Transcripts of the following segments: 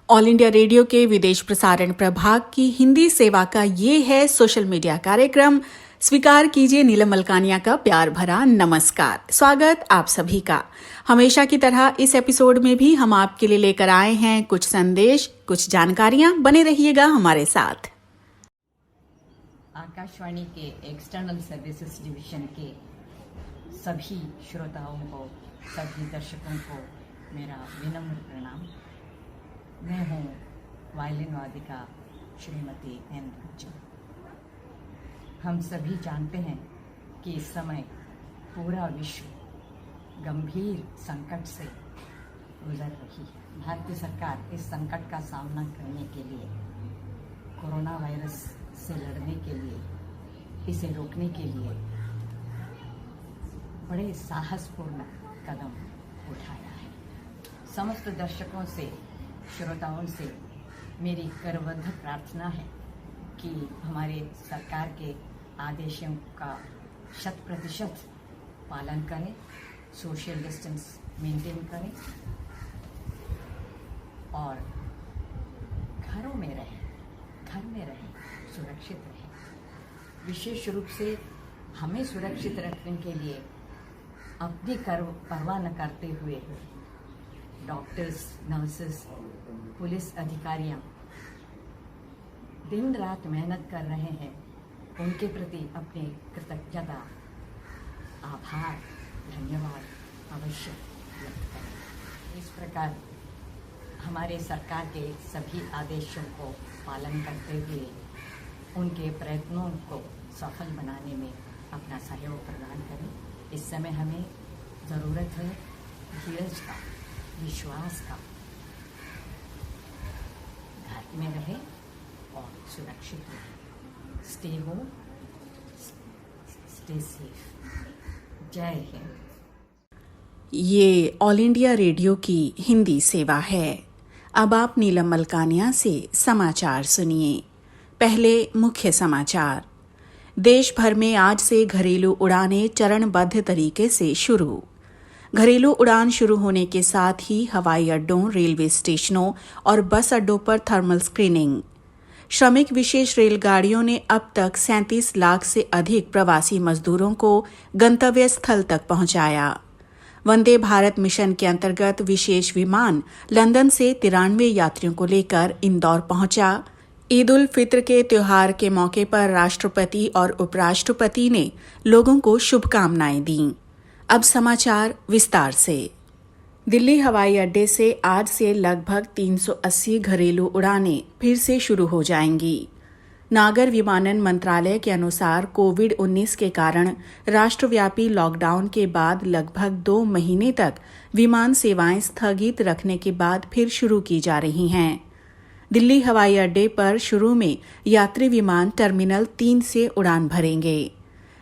All India radio के विदेश प्रसारण प्रभाग की हिंदी सेवा का ये है सोशल मीडिया कार्यक्रम। स्वीकार कीजिए नीलम मलकानिया का प्यार भरा नमस्कार। स्वागत आप सभी का। हमेशा की तरह इस एपिसोड में भी हम आपके लिए लेकर आए हैं कुछ संदेश, कुछ जानकारियां। बने रहिएगा हमारे साथ। आकाशवाणी के एक्सटर्नल सर्विसेज डिवीजन के सभी श्रोताओं को, सभी दर्शकों को मेरा विनम्र प्रणाम। मैं हूँ वायलिन वादिका श्रीमती एन बच्चन। हम सभी जानते हैं कि इस समय पूरा विश्व गंभीर संकट से गुजर रही है। भारतीय सरकार इस संकट का सामना करने के लिए, कोरोना वायरस से लड़ने के लिए, इसे रोकने के लिए बड़े साहसपूर्ण कदम उठाया है। समस्त दर्शकों से, श्रोताओं से मेरी करबद्ध प्रार्थना है कि हमारे सरकार के आदेशों का 100% पालन करें, सोशल डिस्टेंस मेंटेन करें और घरों में रहें, सुरक्षित रहें। विशेष रूप से हमें सुरक्षित रखने के लिए अपनी परवाह न करते हुए डॉक्टर्स, नर्सेस, पुलिस अधिकारियां दिन रात मेहनत कर रहे हैं। उनके प्रति अपनी कृतज्ञता, आभार, धन्यवाद अवश्य व्यक्त करें। इस प्रकार हमारे सरकार के सभी आदेशों को पालन करते हुए उनके प्रयत्नों को सफल बनाने में अपना सहयोग प्रदान करें। इस समय हमें ज़रूरत है धीरज का, विश्वास का। घर में रहे और सुरक्षित रहे। Stay home, stay safe. जय हिंद। ये ऑल इंडिया रेडियो की हिंदी सेवा है। अब आप नीलम मलकानिया से समाचार सुनिए। पहले मुख्य समाचार। देश भर में आज से घरेलू उड़ानें चरणबद्ध तरीके से शुरू। घरेलू उड़ान शुरू होने के साथ ही हवाई अड्डों, रेलवे स्टेशनों और बस अड्डों पर थर्मल स्क्रीनिंग। श्रमिक विशेष रेलगाड़ियों ने अब तक 37 लाख से अधिक प्रवासी मजदूरों को गंतव्य स्थल तक पहुंचाया। वंदे भारत मिशन के अंतर्गत विशेष विमान लंदन से 93 यात्रियों को लेकर इंदौर पहुंचा। ईद उल फित्र के त्योहार के मौके पर राष्ट्रपति और उपराष्ट्रपति ने लोगों को शुभकामनाएं दीं। अब समाचार विस्तार से। दिल्ली हवाई अड्डे से आज से लगभग 380 घरेलू उड़ानें फिर से शुरू हो जाएंगी। नागर विमानन मंत्रालय के अनुसार कोविड-19 के कारण राष्ट्रव्यापी लॉकडाउन के बाद लगभग 2 महीने तक विमान सेवाएं स्थगित रखने के बाद फिर शुरू की जा रही हैं। दिल्ली हवाई अड्डे पर शुरू में यात्री विमान टर्मिनल 3 से उड़ान भरेंगे।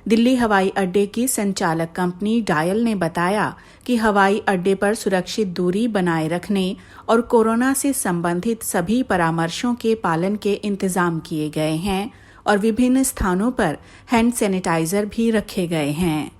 दिल्ली हवाई अड्डे की संचालक कंपनी डायल ने बताया कि हवाई अड्डे पर सुरक्षित दूरी बनाए रखने और कोरोना से संबंधित सभी परामर्शों के पालन के इंतजाम किए गए हैं और विभिन्न स्थानों पर हैंड सैनिटाइजर भी रखे गए हैं।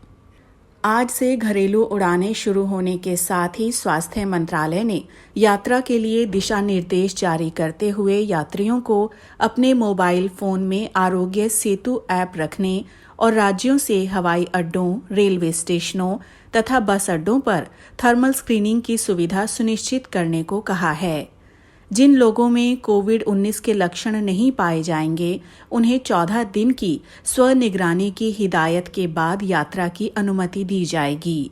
आज से घरेलू उड़ानें शुरू होने के साथ ही स्वास्थ्य मंत्रालय ने यात्रा के लिए दिशा निर्देश जारी करते हुए यात्रियों को अपने मोबाइल फोन में आरोग्य सेतु ऐप रखने और राज्यों से हवाई अड्डों, रेलवे स्टेशनों तथा बस अड्डों पर थर्मल स्क्रीनिंग की सुविधा सुनिश्चित करने को कहा है। जिन लोगों में कोविड-19 के लक्षण नहीं पाए जाएंगे, उन्हें 14 दिन की स्वनिगरानी की हिदायत के बाद यात्रा की अनुमति दी जाएगी।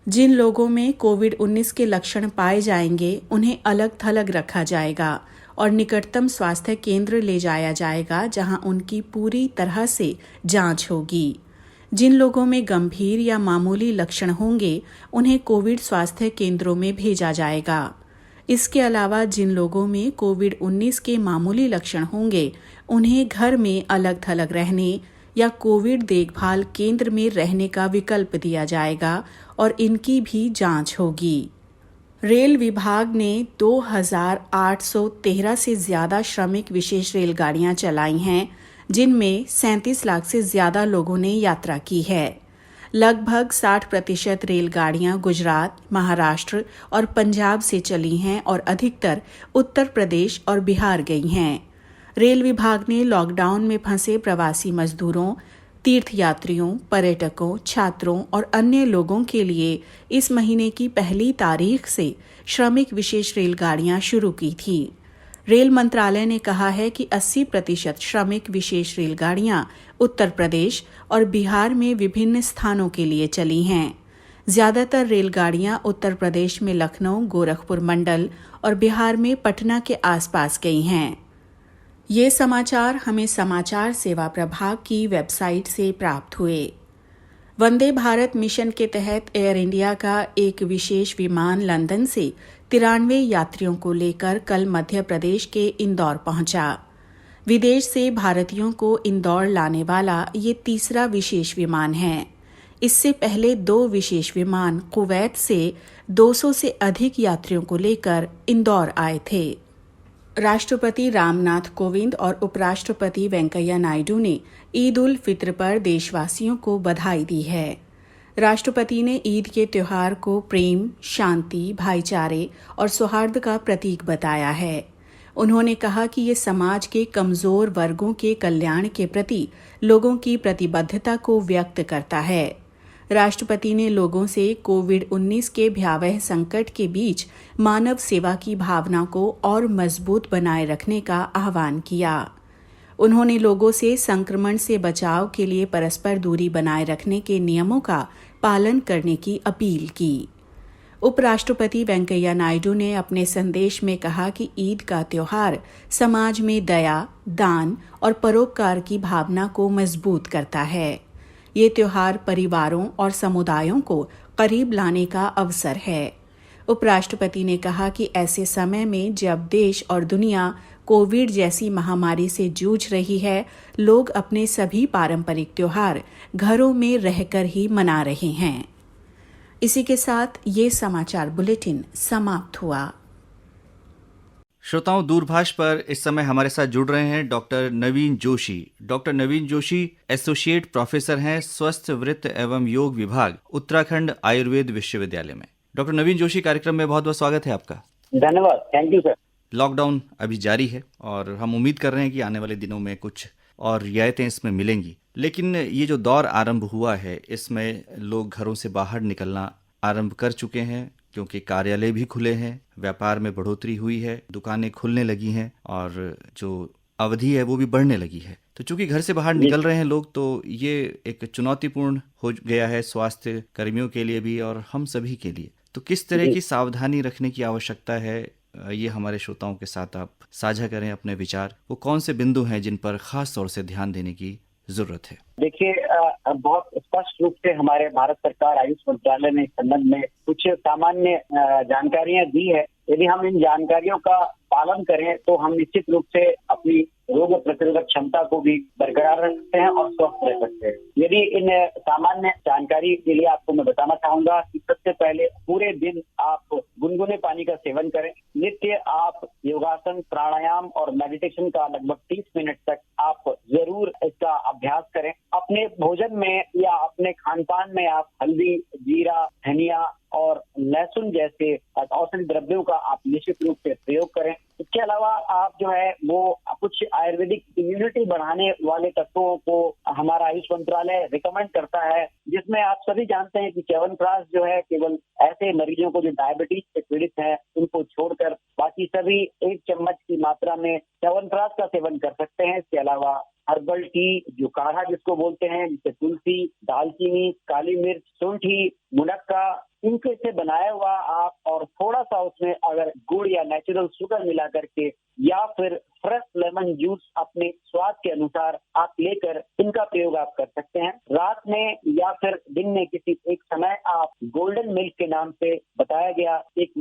जिन लोगों में कोविड-19 के लक्षण पाए जाएंगे, उन्हें अलग थलग रखा जाएगा और निकटतम स्वास्थ्य केंद्र ले जाया जाएगा, जहां उनकी पूरी तरह से जांच होगी। जिन लोगों में गंभीर या मामूली लक्षण होंगे, उन्हें कोविड स्वास्थ्य केंद्रों में भेजा जाएगा। इसके अलावा जिन लोगों में कोविड-19 के मामूली लक्षण होंगे, उन्हें घर में अलग थलग रहने या कोविड देखभाल केंद्र में रहने का विकल्प दिया जाएगा और इनकी भी जांच होगी। रेल विभाग ने 2813 से ज्यादा श्रमिक विशेष रेलगाड़ियां चलाई हैं, जिनमें 37 लाख से ज्यादा लोगों ने यात्रा की है। लगभग 60% रेलगाड़ियां गुजरात, महाराष्ट्र और पंजाब से चली हैं और अधिकतर उत्तर प्रदेश और बिहार गई हैं। रेल विभाग ने लॉकडाउन में फंसे प्रवासी मजदूरों, तीर्थयात्रियों, पर्यटकों, छात्रों और अन्य लोगों के लिए इस महीने की 1 तारीख से श्रमिक विशेष रेलगाड़ियां शुरू की थी। रेल मंत्रालय ने कहा है कि 80% श्रमिक विशेष रेलगाड़ियां उत्तर प्रदेश और बिहार में विभिन्न स्थानों के लिए चली हैं। ज्यादातर रेलगाड़ियां उत्तर प्रदेश में लखनऊ, गोरखपुर मंडल और बिहार में पटना के आसपास गई हैं। ये समाचार हमें समाचार सेवा प्रभाग की वेबसाइट से प्राप्त हुए। वंदे भारत मिशन के तहत एयर इंडिया का एक विशेष विमान लंदन से 93 यात्रियों को लेकर कल मध्य प्रदेश के इंदौर पहुंचा। विदेश से भारतीयों को इंदौर लाने वाला ये तीसरा विशेष विमान है। इससे पहले 2 विशेष विमान कुवैत से 200 से अधिक यात्रियों को लेकर इंदौर आए थे। राष्ट्रपति रामनाथ कोविंद और उपराष्ट्रपति वेंकैया नायडू ने ईद उल फित्र पर देशवासियों को बधाई दी है। राष्ट्रपति ने ईद के त्योहार को प्रेम, शांति, भाईचारे और सौहार्द का प्रतीक बताया है। उन्होंने कहा कि ये समाज के कमजोर वर्गों के कल्याण के प्रति लोगों की प्रतिबद्धता को व्यक्त करता है। राष्ट्रपति ने लोगों से कोविड-19 के भयावह संकट के बीच मानव सेवा की भावना को और मजबूत बनाए रखने का आह्वान किया। उन्होंने लोगों से संक्रमण से बचाव के लिए परस्पर दूरी बनाए रखने के नियमों का पालन करने की अपील की। उपराष्ट्रपति वेंकैया नायडू ने अपने संदेश में कहा कि ईद का त्योहार समाज में दया, दान और परोपकार की भावना को मजबूत करता है। ये त्योहार परिवारों और समुदायों को करीब लाने का अवसर है। उपराष्ट्रपति ने कहा कि ऐसे समय में जब देश और दुनिया कोविड जैसी महामारी से जूझ रही है, लोग अपने सभी पारंपरिक त्योहार घरों में रहकर ही मना रहे हैं। इसी के साथ ये समाचार बुलेटिन समाप्त हुआ। श्रोताओं, दूरभाष पर इस समय हमारे साथ जुड़ रहे हैं डॉक्टर नवीन जोशी। डॉक्टर नवीन जोशी एसोसिएट प्रोफेसर हैं स्वस्थ वृत्त एवं योग विभाग, उत्तराखंड आयुर्वेद विश्वविद्यालय में। डॉक्टर नवीन जोशी, कार्यक्रम में बहुत बहुत स्वागत है आपका। धन्यवाद, थैंक यू सर। लॉकडाउन अभी जारी है और हम उम्मीद कर रहे हैं कि आने वाले दिनों में कुछ और रियायतें इसमें मिलेंगी, लेकिन ये जो दौर आरंभ हुआ है इसमें लोग घरों से बाहर निकलना आरंभ कर चुके हैं, क्योंकि कार्यालय भी खुले हैं, व्यापार में बढ़ोतरी हुई है, दुकानें खुलने लगी हैं और जो अवधि है वो भी बढ़ने लगी है। तो चूंकि घर से बाहर निकल रहे हैं लोग, तो ये एक चुनौतीपूर्ण हो गया है स्वास्थ्य कर्मियों के लिए भी और हम सभी के लिए। तो किस तरह की सावधानी रखने की आवश्यकता है, ये हमारे श्रोताओं के साथ आप साझा करें अपने विचार। वो कौन से बिंदु हैं जिन पर खास तौर से ध्यान देने की जरूरत है? देखिए, बहुत स्पष्ट रूप से हमारे भारत सरकार आयुष मंत्रालय ने इस संबंध में कुछ सामान्य जानकारियां दी है। यदि हम इन जानकारियों का पालन करें तो हम निश्चित रूप से अपनी रोग प्रतिरोधक क्षमता को भी बरकरार रख सकते हैं और स्वस्थ रह सकते हैं। यदि इन सामान्य जानकारी के लिए आपको मैं बताना चाहूंगा कि सबसे पहले पूरे दिन आप गुनगुने पानी का सेवन करें। नित्य आप योगासन, प्राणायाम और मेडिटेशन का लगभग 30 मिनट तक आप जरूर इसका अभ्यास करें। अपने भोजन में या अपने खान पान में आप हल्दी, जीरा, धनिया और लहसुन जैसे औषधि द्रव्यों का आप निश्चित रूप से प्रयोग करें। इसके अलावा आप जो है वो कुछ आयुर्वेदिक इम्यूनिटी बढ़ाने वाले तत्वों को हमारा आयुष मंत्रालय रिकमेंड करता है, जिसमें आप सभी जानते हैं कि च्यवनप्राश जो है केवल ऐसे मरीजों को जो डायबिटीज से पीड़ित है उनको छोड़कर बाकी सभी 1 चम्मच की मात्रा में च्यवनप्राश का सेवन कर सकते हैं। इसके अलावा हर्बल टी, जो काढ़ा जिसको बोलते हैं, जिससे तुलसी, दालचीनी, काली मिर्च, शुंठी, मुनक्का, इनके से बनाया हुआ आप और थोड़ा सा उसमें अगर गुड़ या नेचुरल शुगर मिला करके या फिर फ्रेश लेमन जूस अपने स्वाद के अनुसार आप लेकर इनका प्रयोग आप कर सकते हैं। रात में या फिर दिन में किसी एक समय आप गोल्डन मिल्क के नाम से बताया गया एक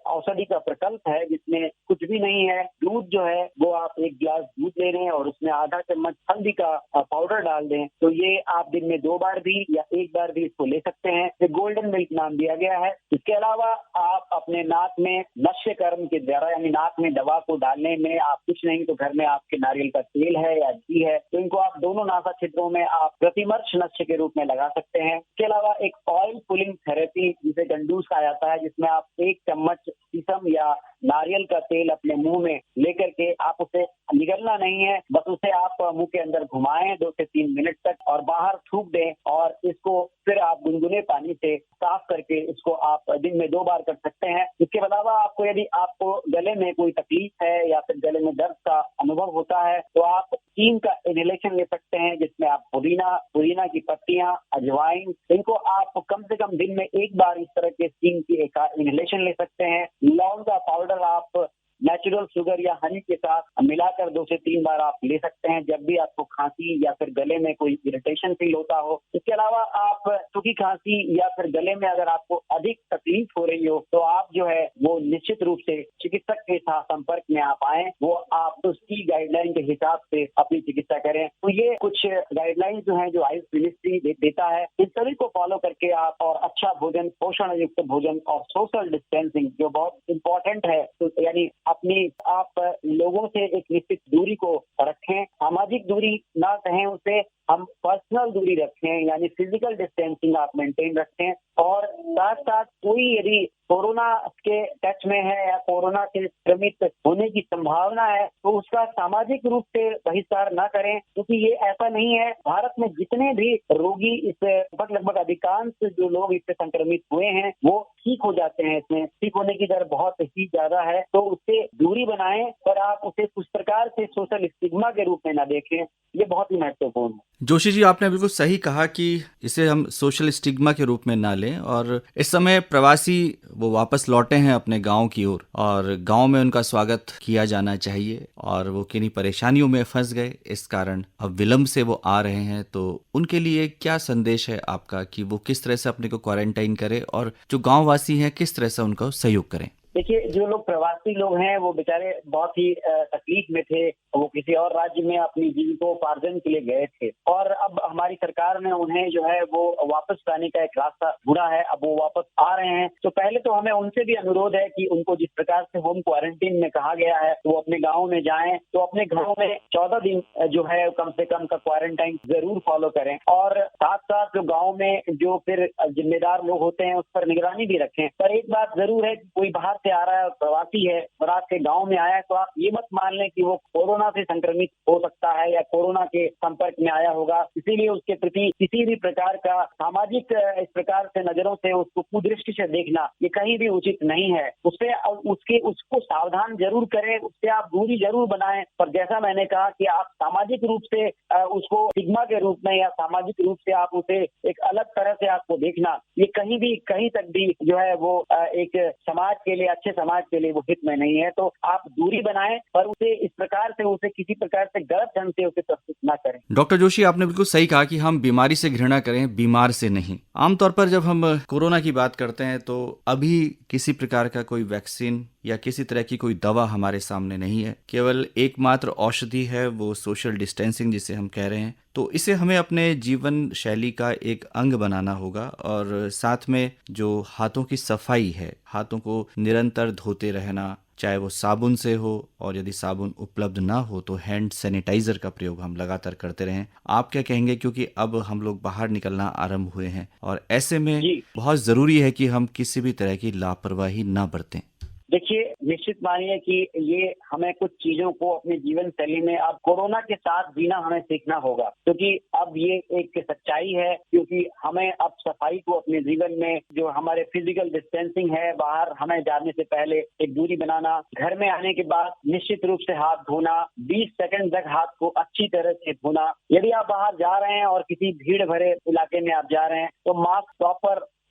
औषधि का प्रकल्प है, जिसमें कुछ भी नहीं है। दूध जो है वो आप 1 गिलास दूध ले रहे हैं और उसमें आधा चम्मच हल्दी का पाउडर डाल दें, तो ये आप दिन में 2 बार भी या 1 बार भी इसको ले सकते हैं। ये गोल्डन मिल्क नाम दिया गया है। इसके अलावा आप अपने नाक में नश्य कर्म के द्वारा यानी नाक में दवा को डालने में आप आप कुछ नहीं तो घर में आपके नारियल का तेल है या घी है, तो इनको आप दोनों नासा छिद्रों में आप प्रतिमर्श नस्य के रूप में लगा सकते हैं। इसके अलावा एक ऑयल पुलिंग थेरेपी जिसे गंडूस कहा जाता है, जिसमें आप 1 चम्मच शीशम या नारियल का तेल अपने मुंह में लेकर के आप उसे निगलना नहीं है, बस उसे आप मुंह के अंदर घुमाएं 2 से 3 मिनट तक और बाहर थूक दें और इसको फिर आप गुनगुने पानी से साफ करके इसको आप दिन में 2 बार कर सकते हैं। इसके अलावा आपको यदि आपको गले में कोई तकलीफ है या फिर गले में दर्द का अनुभव होता है तो आप हींग का इनहेलेशन ले सकते हैं, जिसमें आप पुदीना की पत्तियां, अजवाइन, इनको आप कम से कम दिन में 1 बार इस तरह के हींग की एक इनहेलेशन ले सकते हैं। लौंग का पाउडर आप नेचुरल शुगर या हनी के साथ मिलाकर 2 से 3 बार आप ले सकते हैं जब भी आपको खांसी या फिर गले में कोई इरिटेशन फील होता हो। इसके अलावा आप सूखी खांसी या फिर गले में अगर आपको अधिक तकलीफ हो रही हो तो आप जो है वो निश्चित रूप से चिकित्सक के साथ संपर्क में आप आए, वो आप उसकी गाइडलाइन के हिसाब से अपनी चिकित्सा करें। तो ये कुछ गाइडलाइन जो है जो आयुष मिनिस्ट्री देता है, इन सभी को फॉलो करके आप और अच्छा भोजन, पोषण युक्त भोजन और सोशल डिस्टेंसिंग जो बहुत इम्पोर्टेंट है, तो यानी अपनी आप लोगों से एक निश्चित दूरी को रखें, सामाजिक दूरी ना कहें उसे, हम पर्सनल दूरी रखें यानी फिजिकल डिस्टेंसिंग आप मेंटेन रखें और साथ साथ कोई यदि कोरोना के टच में है या कोरोना से संक्रमित होने की संभावना है तो उसका सामाजिक रूप से बहिष्कार न करें, क्योंकि ये ऐसा नहीं है। भारत में जितने भी रोगी इस लगभग अधिकांश जो लोग इससे संक्रमित हुए हैं वो ठीक हो जाते हैं, इसमें ठीक होने की दर बहुत ही ज्यादा है, तो उससे दूरी बनाएं पर आप उसे उस प्रकार से सोशल स्टिग्मा के रूप में न देखें, ये बहुत ही महत्वपूर्ण है। जोशी जी, आपने बिल्कुल सही कहा कि इसे हम सोशल स्टिग्मा के रूप में ना लें। और इस समय प्रवासी वो वापस लौटे हैं अपने गांव की ओर और गांव में उनका स्वागत किया जाना चाहिए और वो किन्हीं परेशानियों में फंस गए, इस कारण अब विलंब से वो आ रहे हैं, तो उनके लिए क्या संदेश है आपका कि वो किस तरह से अपने को क्वारंटाइन करें और जो गाँव वासी हैं किस तरह से उनका सहयोग करें? देखिए, जो लोग प्रवासी लोग हैं वो बेचारे बहुत ही तकलीफ में थे, वो किसी और राज्य में अपनी जीविकोपार्जन के लिए गए थे और अब हमारी सरकार ने उन्हें जो है वो वापस लाने का एक रास्ता ढूंढा है, अब वो वापस आ रहे हैं। तो पहले तो हमें उनसे भी अनुरोध है कि उनको जिस प्रकार से होम क्वारंटीन में कहा गया है तो वो अपने गाँव में जाएं, तो अपने घरों में 14 दिन जो है कम से कम का क्वारंटाइन जरूर फॉलो करें और साथ साथ जो गाँव में जो फिर जिम्मेदार लोग होते हैं उस पर निगरानी भी रखें। पर एक बात जरूर है कि कोई बाहर से आ रहा है और प्रवासी है और आपके गांव में आया है तो आप ये मत मान लें कि वो कोरोना से संक्रमित हो सकता है या कोरोना के संपर्क में आया होगा, इसीलिए उसके प्रति किसी भी प्रकार का सामाजिक इस प्रकार से नजरों से उसको कुदृष्टि से देखना ये कहीं भी उचित नहीं है। उसको सावधान जरूर करें, उससे आप दूरी जरूर बनाएं, पर जैसा मैंने कहा कि आप सामाजिक रूप से उसको स्टिग्मा के रूप में या सामाजिक रूप से आप उसे एक अलग तरह से आपको देखना, ये कहीं तक भी जो है वो एक समाज के लिए, अच्छे समाज के लिए वो हित में नहीं है। तो आप दूरी बनाएं पर उसे इस प्रकार से उसे किसी प्रकार से गलत ढंग से उसे प्रस्तुत न करें। डॉक्टर जोशी, आपने बिल्कुल सही कहा कि हम बीमारी से घृणा करें, बीमार से नहीं। आमतौर पर जब हम कोरोना की बात करते हैं तो अभी किसी प्रकार का कोई वैक्सीन या किसी तरह की कोई दवा हमारे सामने नहीं है, केवल एकमात्र औषधि है वो सोशल डिस्टेंसिंग जिसे हम कह रहे हैं। तो इसे हमें अपने जीवन शैली का एक अंग बनाना होगा और साथ में जो हाथों की सफाई है, हाथों को निरंतर धोते रहना, चाहे वो साबुन से हो और यदि साबुन उपलब्ध ना हो तो हैंड सैनिटाइजर का प्रयोग हम लगातार करते रहें। आप क्या कहेंगे, क्योंकि अब हम लोग बाहर निकलना आरंभ हुए हैं और ऐसे में बहुत जरूरी है कि हम किसी भी तरह की लापरवाही ना बरतें। देखिए, निश्चित मानिए कि ये हमें कुछ चीजों को अपने जीवन शैली में अब कोरोना के साथ जीना हमें सीखना होगा, क्योंकि अब ये एक सच्चाई है, क्योंकि हमें अब सफाई को अपने जीवन में, जो हमारे फिजिकल डिस्टेंसिंग है, बाहर हमें जाने से पहले एक दूरी बनाना, घर में आने के बाद निश्चित रूप से हाथ धोना, 20 सेकंड तक हाथ को अच्छी तरह से धोना। यदि आप बाहर जा रहे हैं और किसी भीड़ भरे इलाके में आप जा रहे हैं तो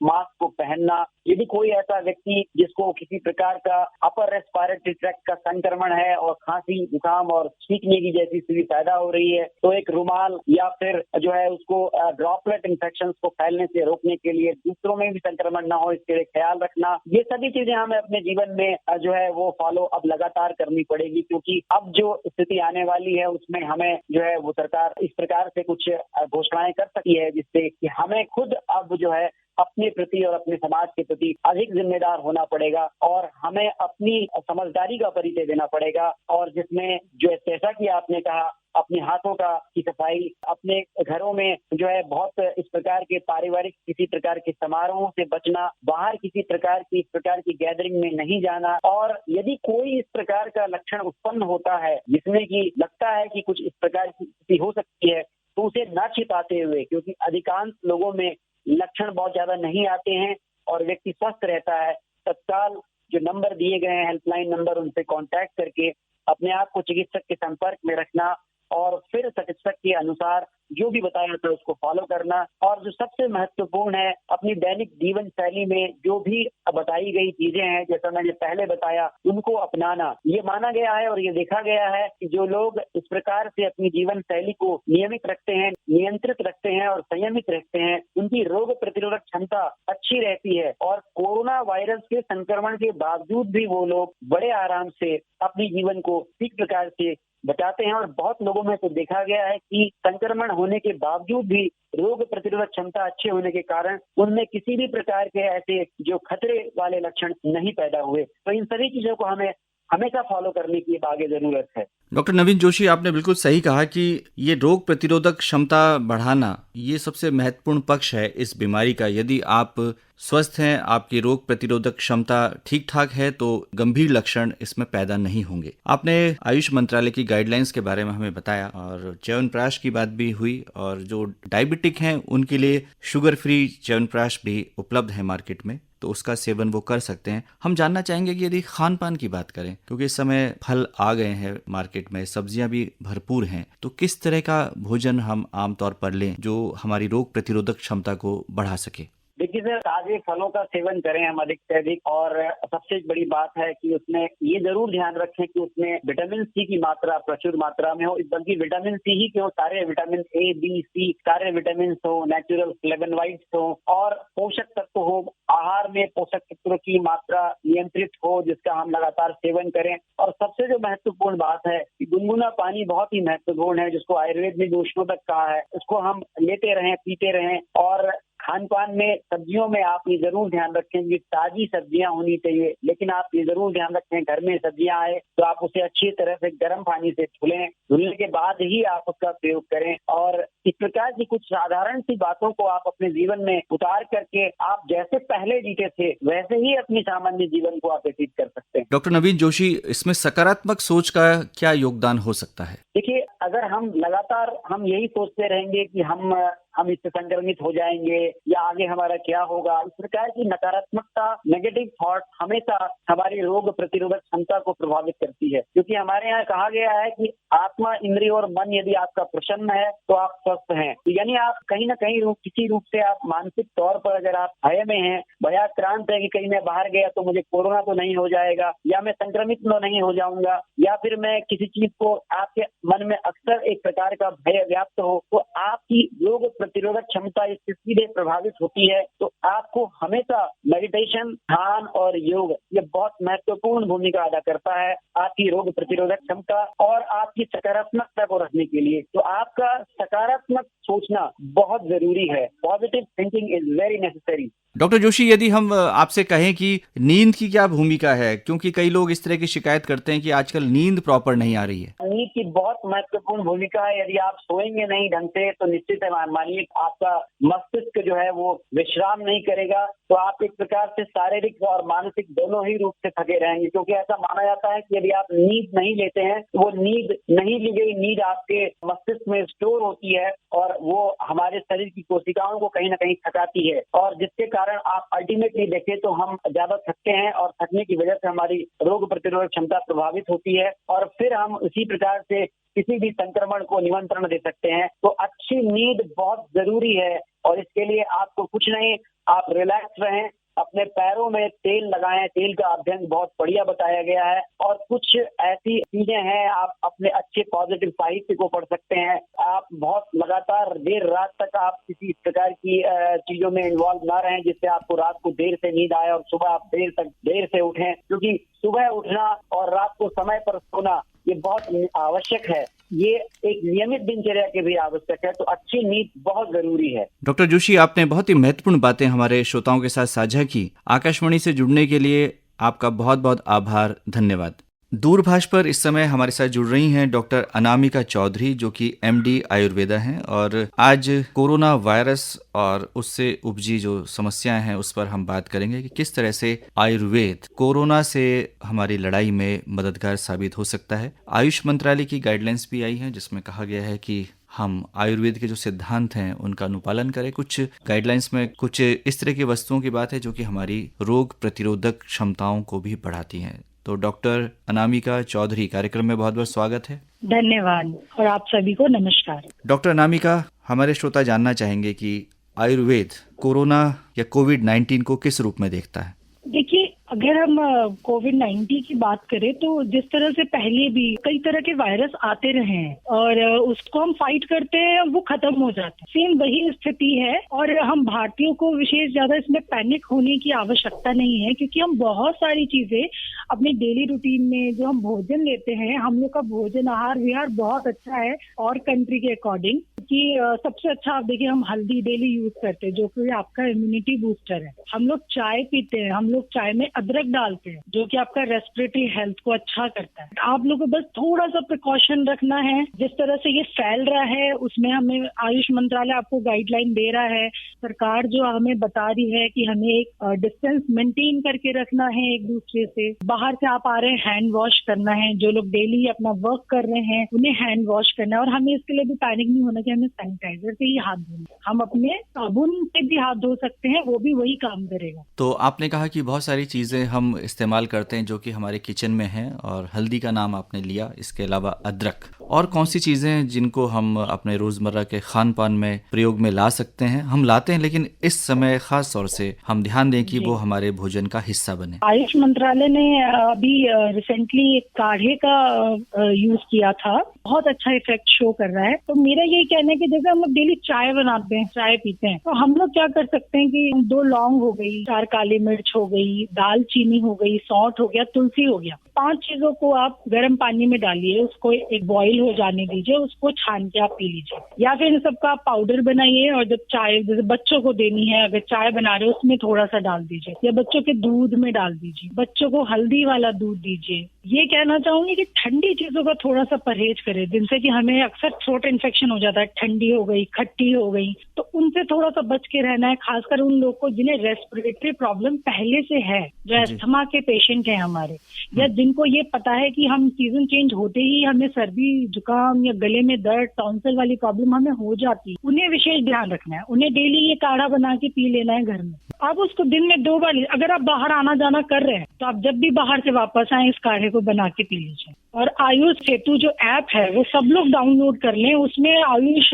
मास्क को पहनना। यदि कोई ऐसा व्यक्ति जिसको किसी प्रकार का अपर रेस्पिरेटरी ट्रैक्ट का संक्रमण है और खांसी, जुकाम और छींकने की जैसी स्थिति पैदा हो रही है तो एक रुमाल या फिर जो है उसको ड्रॉपलेट इन्फेक्शन को फैलने से रोकने के लिए, दूसरों में भी संक्रमण ना हो इसके लिए ख्याल रखना, ये सभी चीजें हमें अपने जीवन में जो है वो फॉलो अब लगातार करनी पड़ेगी, क्योंकि अब जो स्थिति आने वाली है उसमें हमें जो है वो सरकार इस प्रकार से कुछ घोषणाएं कर सकती है जिससे कि हमें खुद अब जो है अपने प्रति और अपने समाज के प्रति अधिक जिम्मेदार होना पड़ेगा और हमें अपनी समझदारी का परिचय देना पड़ेगा। और जिसमें जो जैसा कि आपने कहा, अपने हाथों की सफाई, अपने घरों में जो है बहुत इस प्रकार के पारिवारिक किसी प्रकार के समारोहों से बचना, बाहर किसी प्रकार की इस प्रकार की गैदरिंग में नहीं जाना। और यदि कोई इस प्रकार का लक्षण उत्पन्न होता है जिसमें कि लगता है कि कुछ इस प्रकार की स्थिति हो सकती है, तो उसे न छिपाते हुए, क्योंकि अधिकांश लोगों में लक्षण बहुत ज्यादा नहीं आते हैं और व्यक्ति स्वस्थ रहता है, तत्काल जो नंबर दिए गए हैं हेल्पलाइन नंबर, उनसे कांटेक्ट करके अपने आप को चिकित्सक के संपर्क में रखना और फिर चिकित्सक के अनुसार जो भी बताया जाता है उसको फॉलो करना। और जो सबसे महत्वपूर्ण है, अपनी दैनिक जीवन शैली में जो भी बताई गई चीजें हैं, जैसा मैंने पहले बताया, उनको अपनाना। ये माना गया है और ये देखा गया है कि जो लोग इस प्रकार से अपनी जीवन शैली को नियमित रखते हैं, नियंत्रित रखते हैं और संयमित रखते हैं, उनकी रोग प्रतिरोधक क्षमता अच्छी रहती है और कोरोना वायरस के संक्रमण के बावजूद भी वो लोग बड़े आराम से अपनी जीवन को ठीक प्रकार से बचाते हैं। और बहुत लोगों में तो देखा गया है कि संक्रमण होने के बावजूद भी रोग प्रतिरोधक क्षमता अच्छे होने के कारण उनमें किसी भी प्रकार के ऐसे जो खतरे वाले लक्षण नहीं पैदा हुए। तो इन सभी चीजों को हमें हमेशा फॉलो करने की आगे जरूरत है। डॉक्टर नवीन जोशी, आपने बिल्कुल सही कहा कि ये रोग प्रतिरोधक क्षमता बढ़ाना ये सबसे महत्वपूर्ण पक्ष है इस बीमारी का। यदि आप स्वस्थ हैं, आपकी रोग प्रतिरोधक क्षमता ठीक ठाक है, तो गंभीर लक्षण इसमें पैदा नहीं होंगे। आपने आयुष मंत्रालय की गाइडलाइंस के बारे में हमें बताया और च्यवनप्राश की बात भी हुई, और जो डायबिटिक हैं उनके लिए शुगर फ्री च्यवनप्राश भी उपलब्ध है मार्केट में, तो उसका सेवन वो कर सकते हैं। हम जानना चाहेंगे कि यदि खान पान की बात करें, क्योंकि इस समय फल आ गए हैं मार्केट में, सब्जियां भी भरपूर हैं, तो किस तरह का भोजन हम आमतौर पर लें जो हमारी रोग प्रतिरोधक क्षमता को बढ़ा सके? देखिए सर, ताजे फलों का सेवन करें हम अधिक से अधिक। और सबसे बड़ी बात है कि उसमें ये जरूर ध्यान रखें कि उसमें विटामिन सी की मात्रा प्रचुर मात्रा में हो। बल्कि विटामिन सी ही क्यों, सारे विटामिन ए, बी, सी, सारे विटामिन हो, नेचुरल फ्लेवोनॉइड्स हो और पोषक तत्व हो। आहार में पोषक तत्व की मात्रा नियंत्रित हो, जिसका हम लगातार सेवन करें। और सबसे जो महत्वपूर्ण बात है कि गुनगुना पानी बहुत ही महत्वपूर्ण है, जिसको आयुर्वेद में उष्णोदक कहा है, उसको हम लेते रहें, पीते रहें। और खान पान में सब्जियों में आप ये जरूर ध्यान रखें कि ताजी सब्जियां होनी चाहिए, लेकिन आप ये जरूर ध्यान रखें घर में सब्जियां आए तो आप उसे अच्छी तरह से गर्म पानी से धुलें, धुलने के बाद ही आप उसका प्रयोग करें। और इस प्रकार की कुछ साधारण सी बातों को आप अपने जीवन में उतार करके आप जैसे पहले जीते थे वैसे ही अपनी सामान्य जीवन को आप व्यतीत कर सकते हैं। डॉक्टर नवीन जोशी, इसमें सकारात्मक सोच का क्या योगदान हो सकता है? देखिए, अगर हम लगातार हम यही सोचते रहेंगे कि हम इससे संक्रमित हो जाएंगे या आगे हमारा क्या होगा, इस प्रकार की नकारात्मकता, नेगेटिव थॉट हमेशा हमारी रोग प्रतिरोधक क्षमता को प्रभावित करती है। क्योंकि हमारे यहाँ कहा गया है कि आत्मा, इंद्रिय और मन यदि आपका प्रसन्न है तो आप स्वस्थ हैं। यानी आप कहीं ना कहीं किसी रूप से आप मानसिक तौर पर अगर आप भय में हैं, भयाक्रांत है कि कहीं मैं बाहर गया तो मुझे कोरोना तो नहीं हो जाएगा, या मैं संक्रमित तो नहीं हो जाऊंगा, या फिर मैं किसी चीज को, आपके मन में अक्सर एक प्रकार का भय व्याप्त हो, तो आपकी रोग प्रतिरोधक क्षमता इससे सीधे प्रभावित होती है। तो आपको हमेशा मेडिटेशन, ध्यान और योग ये बहुत महत्वपूर्ण भूमिका अदा करता है आपकी रोग प्रतिरोधक क्षमता और आपकी सकारात्मकता को रखने के लिए। तो आपका सकारात्मक सोचना बहुत जरूरी है। Positive thinking is very necessary. Doctor Joshi, यदि हम आपसे कहें कि नींद की क्या भूमिका है, क्योंकि कई लोग इस तरह की शिकायत करते हैं कि आजकल नींद प्रॉपर नहीं आ रही है। नींद की बहुत महत्वपूर्ण भूमिका है। यदि आप सोएंगे नहीं ढंग से तो निश्चित है, मानिए आपका मस्तिष्क जो है वो विश्राम नहीं करेगा, तो आप एक प्रकार से शारीरिक और मानसिक दोनों ही रूप से थके रहेंगे। क्योंकि ऐसा माना जाता है कि यदि आप नींद नहीं लेते हैं तो वो नींद नहीं ली गई नींद आपके मस्तिष्क में स्टोर होती है और वो हमारे शरीर की कोशिकाओं को कहीं ना कहीं थकाती है, और जिसके कारण आप अल्टीमेटली देखें तो हम ज्यादा थकते हैं और थकने की वजह से हमारी रोग प्रतिरोधक क्षमता प्रभावित होती है और फिर हम उसी प्रकार से किसी भी संक्रमण को निमंत्रण दे सकते हैं। तो अच्छी नींद बहुत जरूरी है और इसके लिए आपको कुछ नहीं, आप रिलैक्स रहें, अपने पैरों में तेल लगाएं। तेल का अध्ययन बहुत बढ़िया बताया गया है और कुछ ऐसी चीजें हैं, आप अपने अच्छे पॉजिटिव साहित्य को पढ़ सकते हैं। आप बहुत लगातार देर रात तक आप किसी प्रकार की चीजों में इन्वॉल्व ना रहें जिससे आपको रात को देर से नींद आए और सुबह आप देर से उठें, क्योंकि सुबह उठना और रात को समय पर सोना ये बहुत आवश्यक है। ये एक नियमित दिनचर्या के भी आवश्यक है। तो अच्छी नींद बहुत जरूरी है। डॉक्टर जोशी, आपने बहुत ही महत्वपूर्ण बातें हमारे श्रोताओं के साथ साझा की। आकाशवाणी से जुड़ने के लिए आपका बहुत बहुत आभार, धन्यवाद। दूरभाष पर इस समय हमारे साथ जुड़ रही हैं डॉक्टर अनामिका चौधरी, जो कि एमडी आयुर्वेदा हैं, और आज कोरोना वायरस और उससे उपजी जो समस्याएं हैं उस पर हम बात करेंगे कि किस तरह से आयुर्वेद कोरोना से हमारी लड़ाई में मददगार साबित हो सकता है। आयुष मंत्रालय की गाइडलाइंस भी आई हैं जिसमें कहा गया है कि हम आयुर्वेद के जो सिद्धांत हैं उनका अनुपालन करें। कुछ गाइडलाइंस में कुछ इस तरह की वस्तुओं की बात है जो कि हमारी रोग प्रतिरोधक क्षमताओं को भी बढ़ाती हैं। तो डॉक्टर अनामिका चौधरी, कार्यक्रम में बहुत बहुत स्वागत है। धन्यवाद और आप सभी को नमस्कार। डॉक्टर अनामिका, हमारे श्रोता जानना चाहेंगे कि आयुर्वेद कोरोना या कोविड-19 को किस रूप में देखता है? देखिए, अगर हम कोविड-19 की बात करें तो जिस तरह से पहले भी कई तरह के वायरस आते रहे हैं और उसको हम फाइट करते हैं, वो खत्म हो जाते हैं। सेम वही स्थिति है और हम भारतीयों को विशेष ज्यादा इसमें पैनिक होने की आवश्यकता नहीं है, क्योंकि हम बहुत सारी चीजें अपने डेली रूटीन में जो हम भोजन लेते हैं, हम लोग का भोजन आहार विहार बहुत अच्छा है और कंट्री के अकॉर्डिंग। कि सबसे अच्छा आप देखिए, हम हल्दी डेली यूज करते हैं जो कि आपका इम्यूनिटी बूस्टर है। हम लोग चाय पीते हैं, हम लोग चाय में अदरक डालते हैं जो कि आपका रेस्पिरेटरी हेल्थ को अच्छा करता है। आप लोगों को बस थोड़ा सा प्रिकॉशन रखना है। जिस तरह से ये फैल रहा है उसमें हमें आयुष मंत्रालय आपको गाइडलाइन दे रहा है, सरकार जो हमें बता रही है कि हमें एक डिस्टेंस मेंटेन करके रखना है एक दूसरे से। बाहर से आप आ रहे हैं, हैंड वॉश करना है। जो लोग डेली अपना वर्क कर रहे हैं उन्हें हैंड वॉश करना है। और हमें इसके लिए भी पैनिक नहीं होना कि हमें सैनिटाइजर से ही हाथ धोना। हम अपने साबुन से भी हाथ धो सकते हैं, वो भी वही काम करेगा। तो आपने कहा कि बहुत सारी चीजें हम इस्तेमाल करते हैं जो कि हमारे किचन में हैं, और हल्दी का नाम आपने लिया, इसके अलावा अदरक। और कौन सी चीजें हैं जिनको हम अपने रोजमर्रा के खान पान में प्रयोग में ला सकते हैं? हम लाते हैं, लेकिन इस समय खास तौर से हम ध्यान दें कि वो हमारे भोजन का हिस्सा बने। आयुष मंत्रालय ने अभी रिसेंटली एक काढ़े का यूज किया था, बहुत अच्छा इफेक्ट शो कर रहा है। तो मेरा यही कहना है कि जैसे हम लोग डेली चाय बनाते हैं, चाय पीते हैं, तो हम लोग क्या कर सकते हैं कि 2 लौंग हो गई, 4 काली मिर्च हो गई, दालचीनी हो गई, सौंठ हो गया, तुलसी हो गया, 5 चीजों को आप गर्म पानी में डालिए, उसको एक बॉईल हो जाने दीजिए, उसको छान के आप पी लीजिए। या फिर इन सबका आप पाउडर बनाइए और जब चाय जैसे बच्चों को देनी है, अगर चाय बना रहे हो उसमें थोड़ा सा डाल दीजिए, या बच्चों के दूध में डाल दीजिए। बच्चों को हल्दी वाला दूध दीजिए। ये कहना चाहूंगी कि ठंडी चीजों का थोड़ा सा परहेज करें, जिनसे कि हमें अक्सर थ्रोट इन्फेक्शन हो जाता है। ठंडी हो गई, खट्टी हो गई, तो उनसे थोड़ा सा बच के रहना है, खासकर उन लोग को जिन्हें रेस्पिरेटरी प्रॉब्लम पहले से है, जो अस्थमा के पेशेंट हैं हमारे, या जिनको ये पता है कि हम सीजन चेंज होते ही हमें सर्दी जुकाम या गले में दर्द, टॉन्सिल वाली प्रॉब्लम हमें हो जाती है। उन्हें विशेष ध्यान रखना है। उन्हें डेली ये काढ़ा बना के पी लेना है घर में। आप उसको दिन में 2 बार, अगर आप बाहर आना जाना कर रहे हैं तो आप जब भी बाहर से वापस आए इस काढ़े को बना के पी लीजिए। और आयुष सेतु जो ऐप है वो सब लोग डाउनलोड कर लें। उसमें आयुष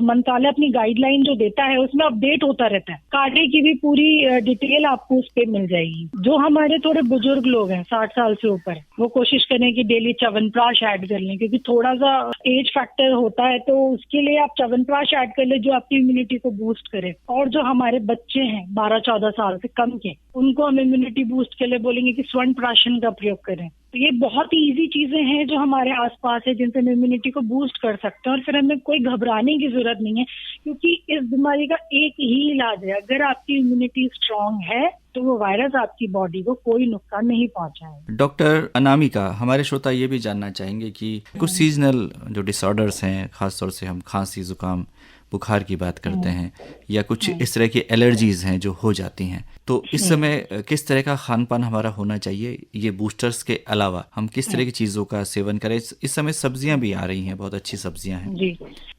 मंत्रालय अपनी गाइडलाइन जो देता है उसमें अपडेट होता रहता है। काढ़े की भी पूरी डिटेल आपको उस पे मिल जाएगी। जो हमारे थोड़े बुजुर्ग लोग हैं 60 साल से ऊपर, वो कोशिश करें कि डेली च्यवनप्राश ऐड कर लें, क्योंकि थोड़ा सा एज फैक्टर होता है, तो उसके लिए आप च्यवनप्राश ऐड कर ले जो आपकी इम्यूनिटी को बूस्ट करे। और जो हमारे बच्चे हैं 12-14 साल से कम के, उनको हम इम्यूनिटी बूस्ट के लिए बोलेंगे कि स्वर्ण प्राशन का प्रयोग करें। तो ये बहुत ही इजी चीजें हैं जो हमारे आसपास है, जिनसे हम इम्यूनिटी को बूस्ट कर सकते हैं। और फिर हमें कोई घबराने की जरूरत नहीं है, क्योंकि इस बीमारी का एक ही इलाज है। अगर आपकी इम्यूनिटी स्ट्रांग है तो वो वायरस आपकी बॉडी को कोई नुकसान नहीं पहुंचाएगा। डॉक्टर अनामिका, हमारे श्रोता ये भी जानना चाहेंगे कि कुछ सीजनल जो डिसऑर्डर्स हैं, खासतौर से हम खांसी जुकाम बुखार की बात करते हैं, या कुछ इस तरह की एलर्जीज हैं जो हो जाती हैं, तो इस समय किस तरह का खान पान हमारा होना चाहिए? ये बूस्टर्स के अलावा हम किस तरह की चीजों का सेवन करें? इस समय सब्जियां भी आ रही हैं, बहुत अच्छी सब्जियां हैं। जी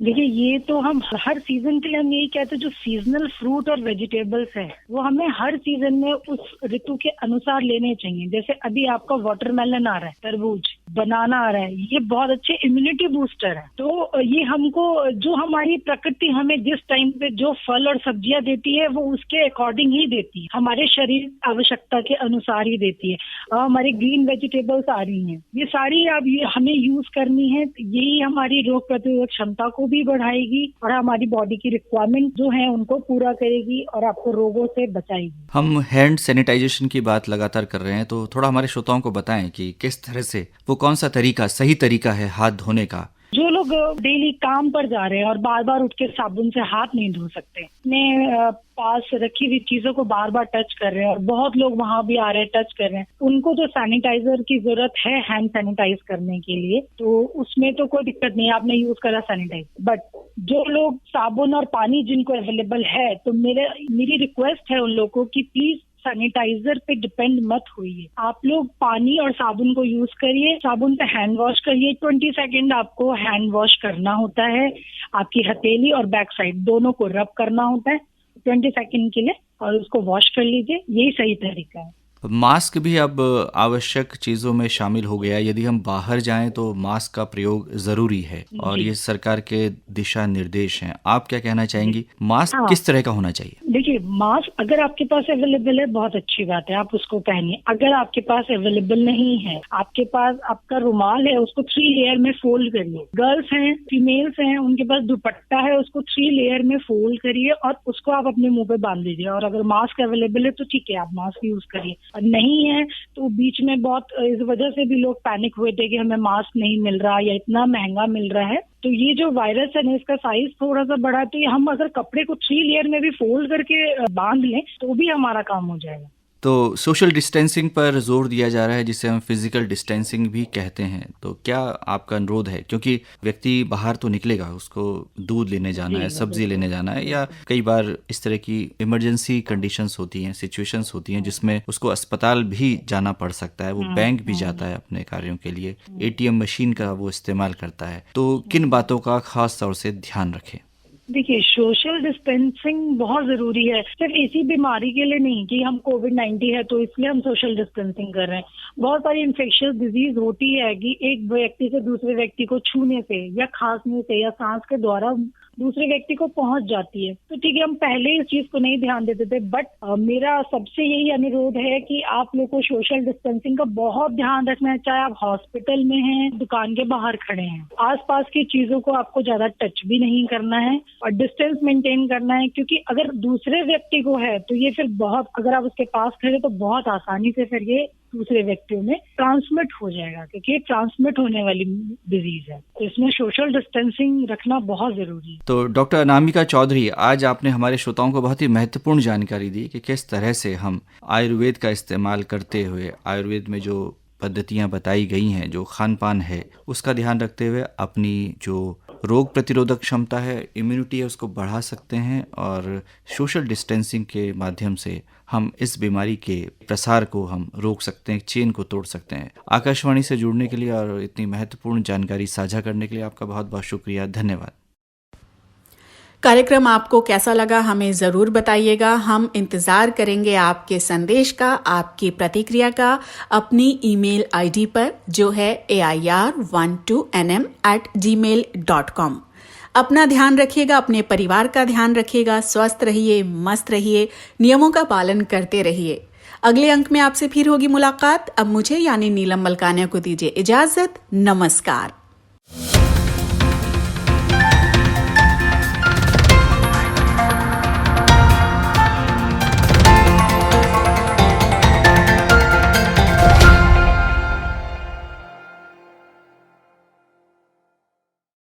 देखिए, ये तो हम हर सीजन के लिए हम यही कहते हैं, जो सीजनल फ्रूट और वेजिटेबल्स है वो हमें हर सीजन में उस ऋतु के अनुसार लेने चाहिए। जैसे अभी आपका वाटरमेलन आ रहा है, तरबूज, बनाना आ रहा है, ये बहुत अच्छे इम्यूनिटी बूस्टर है। तो ये हमको, जो हमारी प्रकृति हमें जिस टाइम पे जो फल और सब्जियां देती है वो उसके अकॉर्डिंग ही देती है, हमारे शरीर आवश्यकता के अनुसार ही देती है। हमारी ग्रीन वेजिटेबल्स आ रही हैं, ये सारी अब ये हमें यूज करनी है। यही हमारी रोग प्रतिरोधक क्षमता को भी बढ़ाएगी और हमारी बॉडी की रिक्वायरमेंट जो है उनको पूरा करेगी और आपको रोगों से बचाएगी। हम हैंड सैनिटाइजेशन की बात लगातार कर रहे हैं, तो थोड़ा हमारे श्रोताओं को बताएं कि किस तरह से वो कौन सा तरीका सही तरीका है हाथ धोने का, जो लोग डेली काम पर जा रहे हैं और बार बार उठ के साबुन से हाथ नहीं धो सकते, अपने पास रखी हुई चीजों को बार बार टच कर रहे हैं और बहुत लोग वहां भी आ रहे हैं टच कर रहे हैं, उनको जो सैनिटाइजर की जरूरत है हैंड सैनिटाइज करने के लिए, तो उसमें तो कोई दिक्कत नहीं है, आपने यूज करा सैनिटाइजर। बट जो लोग साबुन और पानी जिनको अवेलेबल है, तो मेरी रिक्वेस्ट है उन लोगों को कि प्लीज सैनिटाइजर पे डिपेंड मत होइए। आप लोग पानी और साबुन को यूज करिए, साबुन पे हैंड वॉश करिए, 20 सेकेंड आपको हैंड वॉश करना होता है, आपकी हथेली और बैक साइड दोनों को रब करना होता है 20 सेकेंड के लिए और उसको वॉश कर लीजिए, यही सही तरीका है। मास्क भी अब आवश्यक चीज़ों में शामिल हो गया। यदि हम बाहर जाएं तो मास्क का प्रयोग ज़रूरी है और ये सरकार के दिशा निर्देश हैं। आप क्या कहना चाहेंगी, मास्क किस तरह का होना चाहिए? देखिए, मास्क अगर आपके पास अवेलेबल है बहुत अच्छी बात है, आप उसको पहनिए। अगर आपके पास अवेलेबल नहीं है, आपके पास आपका रुमाल है, उसको 3 लेयर में फोल्ड करिए। गर्ल्स हैं, फीमेल्स हैं, उनके पास दुपट्टा है, उसको 3 लेयर में फोल्ड करिए और उसको आप अपने मुंह पे बांध दीजिए। और अगर मास्क अवेलेबल है तो ठीक है, आप मास्क यूज करिए, और नहीं है तो बीच में बहुत इस वजह से भी लोग पैनिक हुए थे कि हमें मास्क नहीं मिल रहा या इतना महंगा मिल रहा है। तो ये जो वायरस है ना, इसका साइज थोड़ा सा बड़ा है, तो ये हम अगर कपड़े को 3 लेयर में भी फोल्ड करके बांध लें तो भी हमारा काम हो जाएगा। तो सोशल डिस्टेंसिंग पर जोर दिया जा रहा है, जिसे हम फिजिकल डिस्टेंसिंग भी कहते हैं। तो क्या आपका अनुरोध है, क्योंकि व्यक्ति बाहर तो निकलेगा, उसको दूध लेने जाना है, सब्जी लेने जाना है, या कई बार इस तरह की इमरजेंसी कंडीशंस होती हैं, सिचुएशंस होती हैं जिसमें उसको अस्पताल भी जाना पड़ सकता है, वो बैंक भी जाता है अपने कार्यों के लिए, ATM मशीन का वो इस्तेमाल करता है। तो किन बातों का खास तौर से ध्यान रखें? देखिए, सोशल डिस्टेंसिंग बहुत जरूरी है, सिर्फ इसी बीमारी के लिए नहीं कि हम कोविड-19 है तो इसलिए हम सोशल डिस्टेंसिंग कर रहे हैं। बहुत सारी इन्फेक्शियस डिजीज होती है कि एक व्यक्ति से दूसरे व्यक्ति को छूने से या खांसने से या सांस के द्वारा दूसरे व्यक्ति को पहुंच जाती है। तो ठीक है, हम पहले इस चीज को नहीं ध्यान देते थे, बट मेरा सबसे यही अनुरोध है कि आप लोग को सोशल डिस्टेंसिंग का बहुत ध्यान रखना है, चाहे आप हॉस्पिटल में हैं, दुकान के बाहर खड़े हैं। आसपास की चीजों को आपको ज्यादा टच भी नहीं करना है और डिस्टेंस मेंटेन करना है, क्योंकि अगर दूसरे व्यक्ति को है तो ये फिर बहुत, अगर आप उसके पास खड़े तो बहुत आसानी से फिर ये दूसरे व्यक्तियों में ट्रांसमिट हो जाएगा, क्योंकि ये ट्रांसमिट होने वाली डिजीज है। तो इसमें सोशल डिस्टेंसिंग रखना बहुत जरूरी है। तो डॉक्टर अनामिका चौधरी, आज आपने हमारे श्रोताओं को बहुत ही महत्वपूर्ण जानकारी दी कि किस तरह से हम आयुर्वेद का इस्तेमाल करते हुए, आयुर्वेद में जो पद्धतियां बताई गई हैं, जो खान पान है, उसका ध्यान रखते हुए अपनी जो रोग प्रतिरोधक क्षमता है, इम्यूनिटी है, उसको बढ़ा सकते हैं और सोशल डिस्टेंसिंग के माध्यम से हम इस बीमारी के प्रसार को हम रोक सकते हैं, चेन को तोड़ सकते हैं। आकाशवाणी से जुड़ने के लिए और इतनी महत्वपूर्ण जानकारी साझा करने के लिए आपका बहुत बहुत शुक्रिया, धन्यवाद। कार्यक्रम आपको कैसा लगा हमें ज़रूर बताइएगा। हम इंतज़ार करेंगे आपके संदेश का, आपकी प्रतिक्रिया का अपनी ईमेल आईडी पर, जो है air12nm@gmail.com। अपना ध्यान रखिएगा, अपने परिवार का ध्यान रखिएगा, स्वस्थ रहिए, मस्त रहिए, नियमों का पालन करते रहिए। अगले अंक में आपसे फिर होगी मुलाकात। अब मुझे यानी नीलम मलकानिया को दीजिए इजाज़त। नमस्कार।